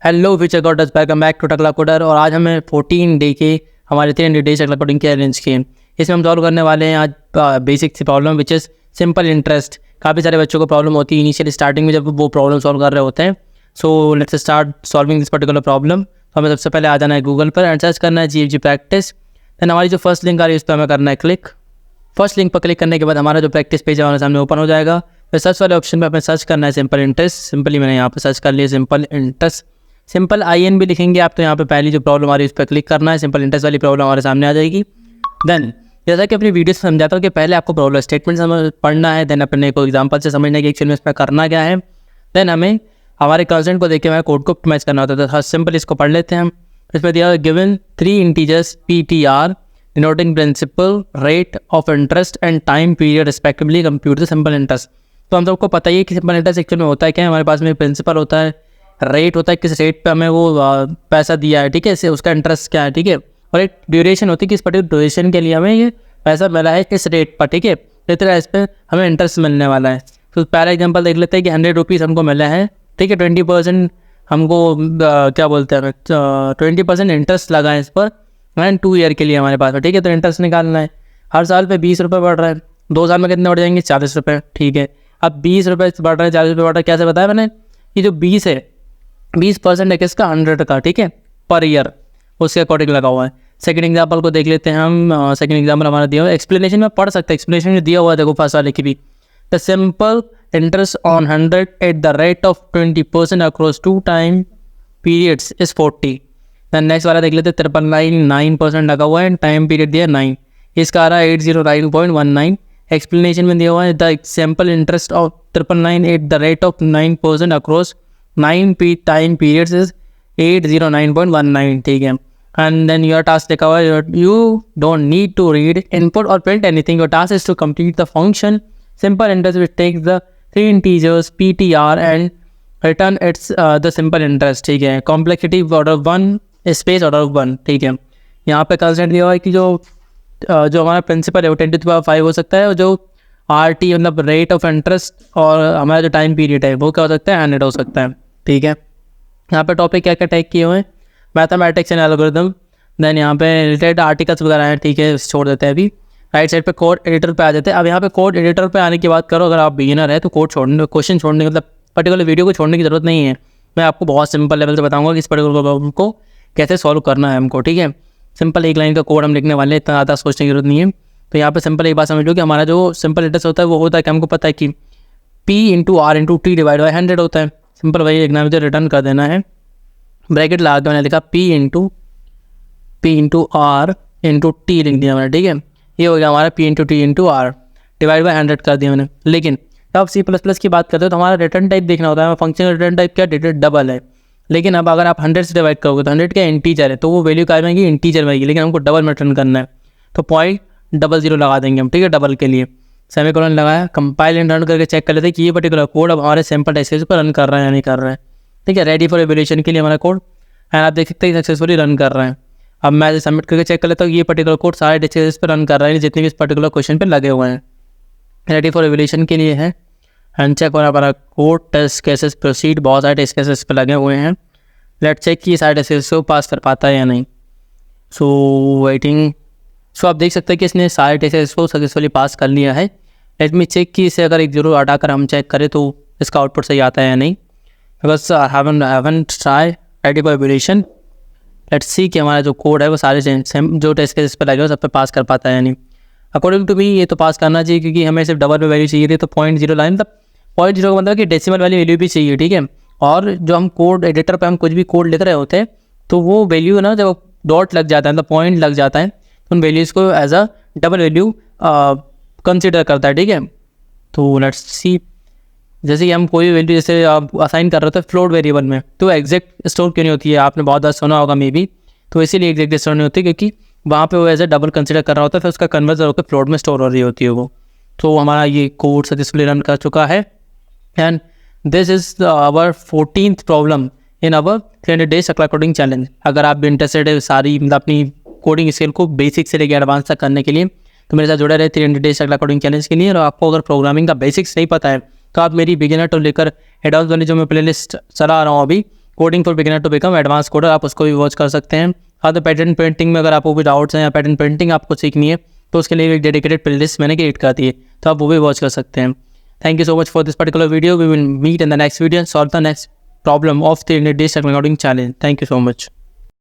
Hello future coders, welcome back to Takla coder. और आज हमें 14 डे के हमारे 300 डेज टकला कोडिंग के अरेंज किए। इसमें हम सॉल्व करने वाले हैं आज basic C problem which is simple interest. काफ़ी सारे बच्चों को प्रॉब्लम होती है इनिशियल स्टार्टिंग में जब वो प्रॉब्लम सॉल्व कर रहे होते हैं। So let's start solving this particular problem. तो हमें सबसे पहले आ जाना है गूगल पर एंड सर्च करना है GFG प्रैक्टिस। देन हमारी जो फर्स्ट लिंक आ रही है उस पर हमें करना है क्लिक। फर्स्ट लिंक पर क्लिक करने के बाद हमारा जो प्रैक्टिस पेज है हमारे सामने ओपन हो जाएगा। फिर सर्च वाले ऑप्शन पर हमें सर्च करना है सिंपल इंटरेस्ट। सिंपली मैंने यहाँ पर सर्च कर लिया सिंपल इंटरेस्ट। सिंपल IN भी लिखेंगे आप, तो यहाँ पे पहली जो प्रॉब्लम आ रही है उस पर क्लिक करना है। सिंपल इंटरेस्ट वाली प्रॉब्लम हमारे सामने आ जाएगी। देन जैसा कि अपनी वीडियो से समझाता हूँ कि पहले आपको प्रॉब्लम स्टेटमेंट पढ़ना है, देन अपने को एग्जाम्पल से समझना है कि एक्चुअली में इसमें करना क्या है। देन हमें हमारे कंसेंट को देख के हमारे कोड को ऑप्टिमाइज करना होता है। तो सिंपल इसको पढ़ लेते हैं हम। इसमें दिया given 3 integers PTR denoting principal rate of interest and time period respectively compute the simple interest. तो हम सबको पता ही है कि सिंपल इंटरेस्ट एक्चुअल में होता है क्या है। हमारे पास में प्रिंसिपल होता है, रेट होता है किस रेट पे हमें वो पैसा दिया है, ठीक है, इससे उसका इंटरेस्ट क्या है, ठीक है, और एक ड्यूरेशन होती है कि इस पर्टिकुलर ड्यूरेशन के लिए हमें ये पैसा मिला है किस रेट पर, ठीक है, इस तरह इस पर हमें इंटरेस्ट मिलने वाला है। तो पहला एग्जांपल देख लेते हैं कि 100 रुपीज़ हमको मिला है, ठीक है, 20% हमको क्या बोलते हैं 20% इंटरेस्ट लगा है इस पर एंड 2 ईयर के लिए हमारे पास, ठीक है। तो इंटरेस्ट निकालना है, हर साल पे 20 रुपये बढ़ रहा है, 2 साल में कितने बढ़ जाएंगे 40 रुपये, ठीक है। अब 20 रुपये बढ़ रहे हैं, 40 रुपये बढ़ रहा है, कैसे बताया मैंने, ये जो 20 है 20% है किसका 100 का, ठीक है, पर ईयर, उसके अकॉर्डिंग लगा हुआ है। सेकंड एग्जांपल को देख लेते हैं हम। सेकंड एग्जांपल हमारा दिया हुआ है, एक्सप्लेनेशन में पढ़ सकते हैं, एक्सप्लेनेशन में दिया हुआ है, देखो फर्स्ट वाले की भी, the simple interest on 100 at the rate of 20% across 2 time periods is 40। Then next वाला देख लेते हैं 9% लगा हुआ है, टाइम पीरियड दिया 9, इसका आ रहा है 809.19। एक्सप्लेनेशन में दिया हुआ है the simple interest of 999 eight the rate of 9% across 9 time periods is 809.19, ठीक है। एंड देन योर टास्क लिखा हुआ है you don't need to read input और print anything, your task is to complete the function simple interest which takes the 3 integers PTR and return its the simple interest, ठीक है। Complexity order 1 space order 1, ठीक है। यहाँ पे consent दिया हुआ है कि जो हमारा प्रिंसिपल है वो 10⁵ हो सकता है, और जो RT मतलब रेट ऑफ इंटरेस्ट और हमारा जो टाइम पीरियड है वो क्या हो सकता है 100 हो सकता है, ठीक है। यहाँ पे टॉपिक क्या क्या टैग किए हुए हैं, मैथमेटिक्स एंड एल्गोरिथम। देन यहाँ पे रिलेटेड आर्टिकल्स वगैरह हैं, ठीक है, छोड़ देते हैं अभी। राइट साइड पे कोड एडिटर पे आ जाते हैं। अब यहाँ पे कोड एडिटर पे आने की बात करो, अगर आप बिगिनर है तो कोड छोड़ने, क्वेश्चन छोड़ने, मतलब पर्टिकुलर वीडियो को छोड़ने की जरूरत नहीं है। मैं आपको बहुत सिंपल लेवल से बताऊँगा कि इस पर्टिकुलर प्रॉब्लम को कैसे सॉल्व करना है हमको, ठीक है। सिंपल एक लाइन का कोड हम लिखने वाले हैं, इतना ज़्यादा सोचने की जरूरत नहीं है। तो यहाँ पे सिंपल एक बात समझ लो कि हमारा जो सिंपल इंटरेस्ट होता है वो होता है कि हमको पता है कि P × R × T divide by 100 होता है। सिंपल वही लिखना, मुझे रिटर्न कर देना है, ब्रैकेट लगा के मैंने लिखा P × R × T लिख दिया मैंने, ठीक है। ये हो गया हमारा P × T × R divide by 100 कर दिया मैंने। लेकिन अब C++ की बात करते हो तो हमारा रिटर्न टाइप देखना होता है। फंक्शन रिटर्न टाइप क्या, डिजिट डबल है। लेकिन अब अगर आप 100 से डिवाइड करोगे तो 100 क्या इंटीजर है, तो वो वैल्यू क्या आएगी इंटीजर में आएगी, लेकिन हमको डबल में रिटर्न करना है, तो 0.00 लगा देंगे हम, ठीक है, डबल के लिए। सेमीकोलन लगाया, कंपाइल एंड रन करके चेक कर लेते हैं कि ये पर्टिकुलर कोड अब हमारे सैंपल टेस्ट केस पर रन कर रहा है या नहीं कर रहा है, ठीक है। रेडी फॉर इवैल्यूएशन के लिए हमारा कोड एंड आप देख सकते हैं सक्सेसफुली रन कर रहा है। अब मैं सबमिट करके चेक कर लेता हूँ ये पर्टिकुलर कोड सारे टेस्ट केस पर रन कर रहा है जितने भी इस पर्टिकुलर क्वेश्चन पर लगे हुए हैं। रेडी फॉर इवैल्यूएशन के लिए है एंड चेक और हमारा कोड टेस्ट केसेस प्रोसीड, बहुत सारे टेस्ट केसेस पर लगे हुए हैं। लेट चेक कि सारे टेस्ट केसेस को पास कर पाता है या नहीं। So waiting. सो आप देख सकते हैं कि इसने सारे टेस्ट केसेस को सक्सेसफुली पास कर लिया है। लेट मी चेक कि इसे अगर एक जरूर हटाकर हम चेक करें तो इसका आउटपुट सही आता है या नहीं। Because haven't try ready for evaluation. Let's see कि हमारा जो कोड है वो सारे जो टेस्ट केसेस पर लगे हो सब पे पास कर पाता है या नहीं। अकॉर्डिंग टू मी ये तो पास करना चाहिए, क्योंकि हमें सिर्फ डबल में वैल्यू चाहिए थी, तो 0.0 लाइन, मतलब 0.0 का मतलब कि डेसिमल वाली वैल्यू भी चाहिए, ठीक है। और जो हम कोड एडिटर पे हम कुछ भी कोड लिख रहे होते हैं तो वो वैल्यू ना जब डॉट लग जाता है, मतलब पॉइंट लग जाता है, तो उन वैल्यूज़ को as a double value consider करता है, ठीक है। तो लेट्स सी, जैसे कि हम कोई भी वैल्यू जैसे आप असाइन कर रहे होते हैं फ्लोट वेरिएबल में, तो एग्जैक्ट स्टोर क्यों नहीं होती है, आपने बहुत ज़्यादा सुना होगा मे बी, तो इसीलिए एग्जैक्ट स्टोर नहीं होती, क्योंकि वहाँ पे वो एज अ डबल कंसिडर कर रहा होता है, फिर उसका कन्वर्जन होकर फ्लोट में स्टोर हो रही होती है वो। तो हमारा ये कोड सक्सेसफुली रन कर चुका है and this is our 14th problem in our 300 days Takla coding challenge. अगर आप भी इंटरेस्टेड है सारी मतलब अपनी कोडिंग स्किल को बेसिक से लेकर एडवांस तक करने के लिए, तो मेरे साथ जुड़े रहे 300 डेज टकला कोडिंग चैलेंज के लिए। और आपको अगर प्रोग्रामिंग का बेसिक्स नहीं पता है तो आप मेरी बिगिनर टू लेकर एडवांस वाली जो मैं प्लेलिस्ट चला रहा हूँ अभी, coding for beginner to become advance coder, आप उसको भी वॉच कर सकते हैं। हाँ, तो पैटर्न प्रिंटिंग में अगर आपको भी डाउट्स हैं या पैटर्न प्रिंटिंग आपको सीखनी है तो उसके लिए एक डेडिकेटेड प्लेलिस्ट मैंने क्रिएट कर दी है, तो आप वो भी वॉच कर सकते हैं। Thank you so much for this particular video. We will meet in the next video and solve the next problem of the Indian Digital Coding Challenge. Thank you so much.